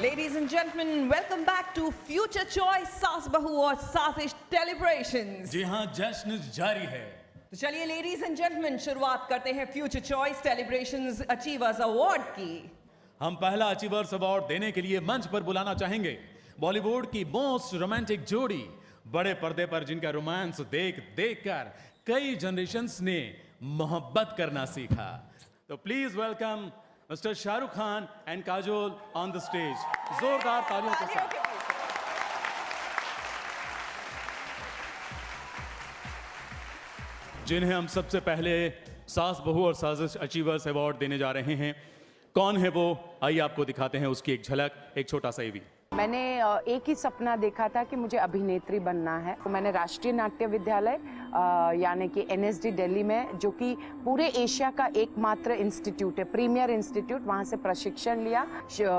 Ladies and gentlemen, welcome back to Future Choice सास बहू और साजिश सेलिब्रेशंस। जी हाँ, जश्न जारी है। तो चलिए लेडीज एंड जेंटलमैन शुरुआत करते हैं future choice celebrations achievers award की। हम पहला अचीवर्स अवार्ड देने के लिए मंच पर बुलाना चाहेंगे बॉलीवुड की मोस्ट रोमांटिक जोड़ी, बड़े पर्दे पर जिनका रोमांस देख देख कर कई जनरेशंस ने मोहब्बत करना सीखा। तो please welcome mister Shahrukh Khan and Kajol on the stage. जोरदार तालियों के साथ। जिन्हें हम सबसे पहले सास बहू और साजिश अचीवर्स अवार्ड देने जा रहे हैं। कौन है वो, आइए आपको दिखाते हैं उसकी एक झलक, एक छोटा सा भी। मैंने एक ही सपना देखा था कि मुझे अभिनेत्री बनना है। तो मैंने राष्ट्रीय नाट्य विद्यालय यानी कि NSD दिल्ली में, जो कि पूरे एशिया का एकमात्र इंस्टीट्यूट है, प्रीमियर इंस्टीट्यूट, वहाँ से प्रशिक्षण लिया,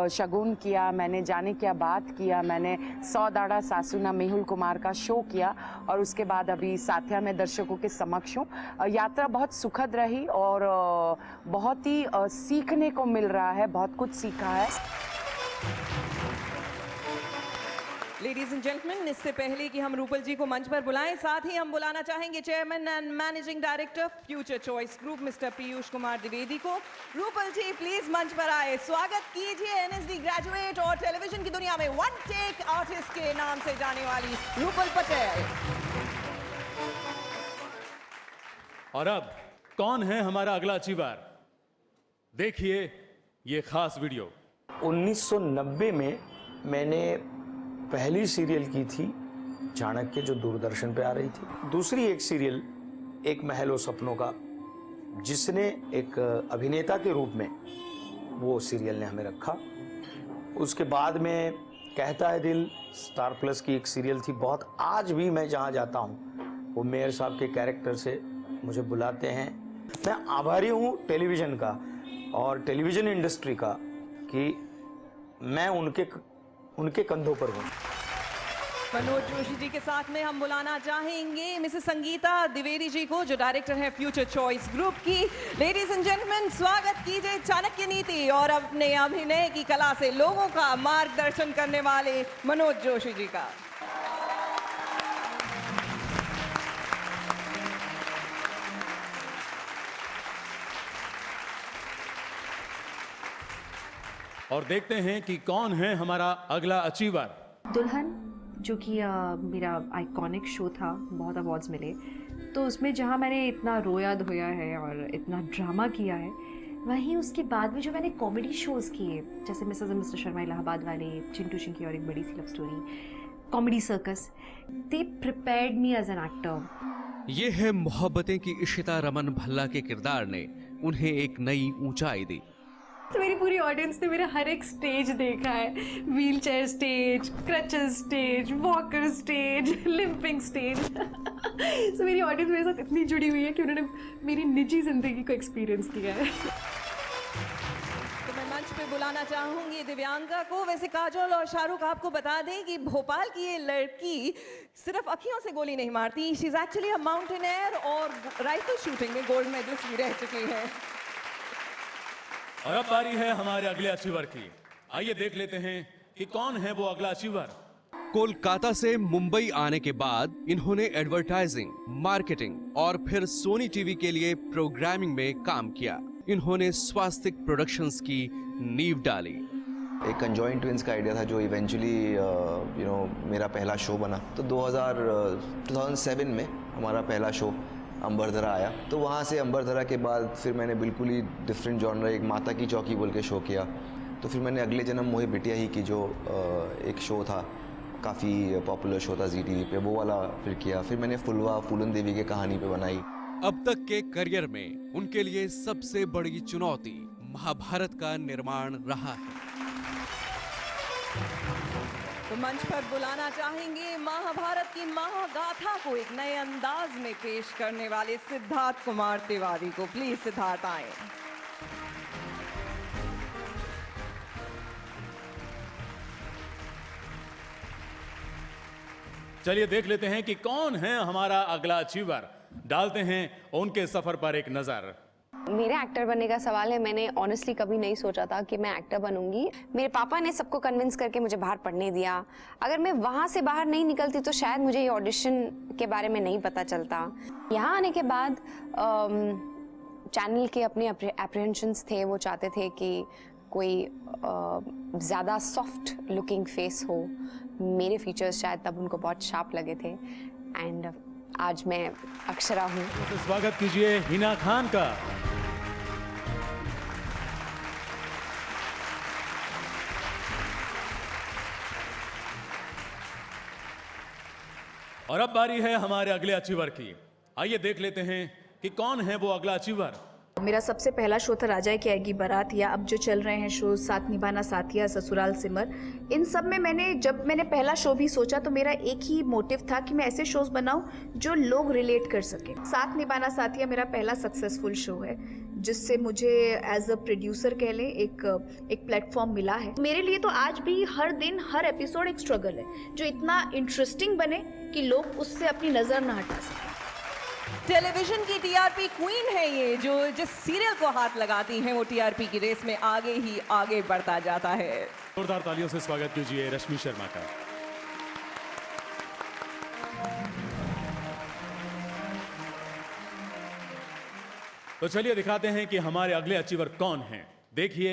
शगुन किया, मैंने जाने क्या बात किया, मैंने 100 दाड़ा सासू ना मेहुल कुमार का शो किया और उसके बाद अभी साथिया में दर्शकों के समक्ष हूँ। यात्रा बहुत सुखद रही और बहुत ही सीखने को मिल रहा है, बहुत कुछ सीखा है। लेडीज एंड जेंटलमैन, इससे पहले कि हम रूपल जी को मंच पर बुलाएं, साथ ही हम बुलाना चाहेंगे chairman and managing director future choice group mister Piyush Kumar Dwivedi को। रूपल जी प्लीज मंच पर आए, स्वागत कीजिए NSD ग्रेजुएट और टेलीविजन की दुनिया में वन टेक आर्टिस्ट के नाम से जाने वाली रूपल पटेल। और अब कौन है हमारा अगला अचीवर, देखिए ये खास वीडियो। 1990 में मैंने पहली सीरियल की थी चाणक्य, जो दूरदर्शन पे आ रही थी। दूसरी एक सीरियल एक महल और सपनों का, जिसने एक अभिनेता के रूप में वो सीरियल ने हमें रखा। उसके बाद में कहता है दिल, स्टार प्लस की एक सीरियल थी बहुत, आज भी मैं जहाँ जाता हूँ वो मेयर साहब के कैरेक्टर से मुझे बुलाते हैं। मैं आभारी हूँ टेलीविज़न का और टेलीविज़न इंडस्ट्री का कि मैं उनके कंधों पर हूँ। मनोज जोशी जी के साथ में हम बुलाना चाहेंगे मिसेस संगीता द्विवेदी जी को, जो डायरेक्टर है फ्यूचर चॉइस ग्रुप की। लेडीज एंड जेंटलमैन, स्वागत कीजिए चाणक्य नीति और अपने अभिनय की कला से लोगों का मार्गदर्शन करने वाले मनोज जोशी जी का। और देखते हैं कि कौन है हमारा अगला अचीवर। दुल्हन, जो कि मेरा आइकॉनिक शो था, बहुत अवार्ड्स मिले, तो उसमें जहाँ मैंने इतना रोया धोया है और इतना ड्रामा किया है, वहीं उसके बाद में जो मैंने कॉमेडी शोज़ किए, जैसे Mrs and mister Sharma Allahabad वाले, चिंटू चिंकी और एक बड़ी सी love story, comedy circus, they prepared me as an actor. Yeh Hai Mohabbatein की इशिता रमन भल्ला के किरदार ने उन्हें एक नई ऊंचाई दी। तो मेरी पूरी ऑडियंस ने मेरा हर एक स्टेज देखा है, wheel chair stage, crutches stage, walker stage, limping stage. तो मेरी ऑडियंस मेरे साथ इतनी जुड़ी हुई है कि उन्होंने मेरी निजी जिंदगी को एक्सपीरियंस किया है। तो मैं मंच पे बुलाना चाहूंगी दिव्यांगा को। वैसे काजोल और शाहरुख आपको बता दें कि भोपाल की ये लड़की सिर्फ अखियों से गोली नहीं मारती, she is actually a mountaineer और राइफल शूटिंग में गोल्ड मेडलिस्ट भी रह चुकी है। और अब बारी है हमारे अगले अचीवर की। आइए देख लेते हैं कि कौन है वो अगला अचीवर। कोलकाता से मुंबई आने के बाद इन्होंने एडवर्टाइजिंग, मार्केटिंग और फिर सोनी टीवी के लिए प्रोग्रामिंग में काम किया। इन्होंने स्वास्तिक प्रोडक्शंस की नींव डाली। एक कंजॉइंट ट्विंस का आइडिया था जो इवेंचुअली मेरा पहला शो बना। तो 2007 में हमारा पहला शो अंबरधरा आया। तो वहाँ से अंबरधरा के बाद फिर मैंने बिल्कुल ही डिफरेंट जॉनर, एक माता की चौकी बोल के शो किया। तो फिर मैंने अगले जन्म मोहे बिटिया ही की, जो एक शो था, काफ़ी पॉपुलर शो था ZTV पे, वो वाला फिर किया। फिर मैंने फुलवा फूलन देवी के कहानी पे बनाई। अब तक के करियर में उनके लिए सबसे बड़ी चुनौती महाभारत का निर्माण रहा है। तो मंच पर बुलाना चाहेंगे महाभारत की महागाथा को एक नए अंदाज में पेश करने वाले सिद्धार्थ कुमार तिवारी को। प्लीज सिद्धार्थ आए। चलिए देख लेते हैं कि कौन है हमारा अगला अचीवर। डालते हैं उनके सफर पर एक नजर। मेरे एक्टर बनने का सवाल है, मैंने ऑनेस्टली कभी नहीं सोचा था कि मैं एक्टर बनूंगी। मेरे पापा ने सबको कन्विंस करके मुझे बाहर पढ़ने दिया। अगर मैं वहाँ से बाहर नहीं निकलती तो शायद मुझे ये ऑडिशन के बारे में नहीं पता चलता। यहाँ आने के बाद चैनल के अपने एप्रीहेंशंस थे, वो चाहते थे कि कोई ज़्यादा सॉफ्ट लुकिंग फेस हो। मेरे फीचर्स शायद तब उनको बहुत शार्प लगे थे एंड आज मैं अक्षरा हूँ। तो स्वागत कीजिए हिना खान का। और अब बारी है हमारे अगले अचीवर की। आइए देख लेते हैं कि कौन है वो अगला अचीवर। मेरा सबसे पहला शो था राजा की आएगी बारात, या अब जो चल रहे हैं शो साथ निभाना साथिया, ससुराल सिमर। इन सब में जब मैंने पहला शो भी सोचा तो मेरा एक ही मोटिव था कि मैं ऐसे शोज बनाऊं जो लोग रिलेट कर सके। साथ निभाना साथिया मेरा पहला सक्सेसफुल शो है जिससे मुझे एज अ प्रोड्यूसर कह लें एक प्लेटफॉर्म मिला है। मेरे लिए तो आज भी हर दिन हर एपिसोड एक स्ट्रगल है जो इतना इंटरेस्टिंग बने कि लोग उससे अपनी नज़र ना हटा सकें। टेलीविजन की टीआरपी क्वीन है ये, जो जिस सीरियल को हाथ लगाती हैं वो टीआरपी की रेस में आगे ही आगे बढ़ता जाता है। जोरदार तालियों से स्वागत कीजिए रश्मि शर्मा का। तो चलिए दिखाते हैं कि हमारे अगले अचीवर कौन हैं। देखिए,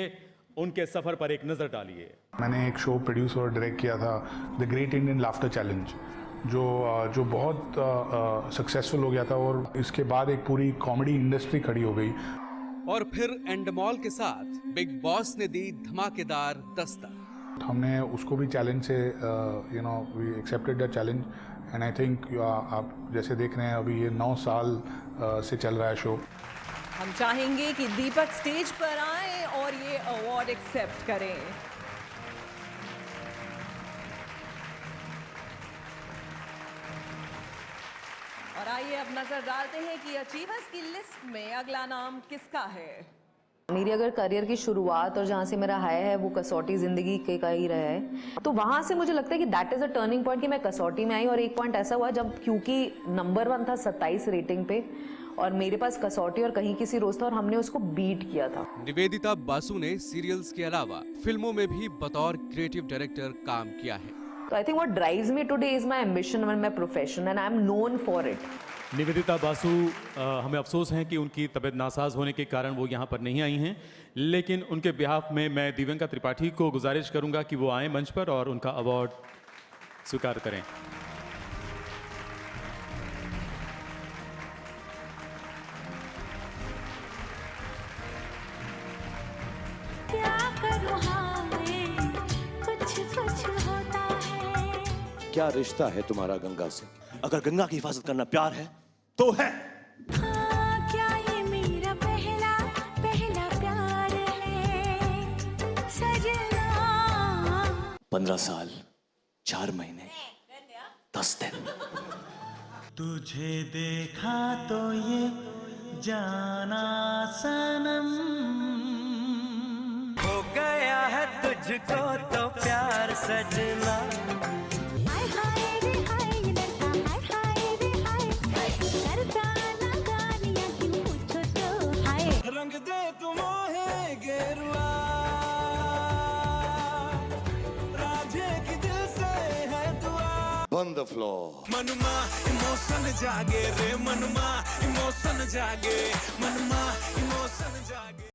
उनके सफर पर एक नजर डालिए। मैंने एक शो प्रोड्यूस और डायरेक्ट किया था, the great Indian laughter challenge, जो बहुत सक्सेसफुल हो गया था और इसके बाद एक पूरी कॉमेडी इंडस्ट्री खड़ी हो गई। और फिर एंडमॉल के साथ बिग बॉस ने दी धमाकेदार दस्तक। हमने उसको भी चैलेंज से we accepted the challenge and I think आप जैसे देख रहे हैं अभी ये 9 साल से चल रहा है शो। हम चाहेंगे कि दीपक स्टेज पर आए और ये अवार्ड एक्सेप्ट करें। और आइए अब नजर डालते हैं कि अचीवर्स की लिस्ट में अगला नाम किसका है। मेरी अगर करियर की शुरुआत और जहाँ से मेरा हाई है वो कसौटी जिंदगी के का ही रहा है, तो वहाँ से मुझे लगता है कि that is a turning point कि मैं कसौटी में आई। और एक पॉइंट ऐसा हुआ जब, क्योंकि नंबर 1 था 27 रेटिंग पे और मेरे पास कसौटी और कहीं किसी रोज था और हमने उसको बीट किया था। निवेदिता बासु ने सीरियल्स के अलावा फिल्मों में भी बतौर क्रिएटिव डायरेक्टर काम किया है। तो I think what drives me today is my ambition and my profession and I am known for it. Nivedita Basu, हमें अफसोस है कि उनकी तबीयत नासाज होने के कारण वो यहाँ पर नहीं आई हैं, लेकिन उनके बिहाफ में मैं दिव्यंका त्रिपाठी को गुजारिश करूंगा कि वो आए मंच पर और उनका अवार्ड स्वीकार करें। क्या रिश्ता है तुम्हारा गंगा से? अगर गंगा की हिफाजत करना प्यार है तो है। क्या ये मेरा पहला प्यार है सजना? 15 साल 4 महीने 10 दिन। तुझे देखा तो ये जाना सनम, हो गया है तुझको तो प्यार सजना। रंग दे तुम है गेरुआ, राधे की दिल से है दुआ। बंद फ्लोर। मनमा इमोशन जागे रे, मनमा इमोशन जागे, मनमा इमोशन जागे।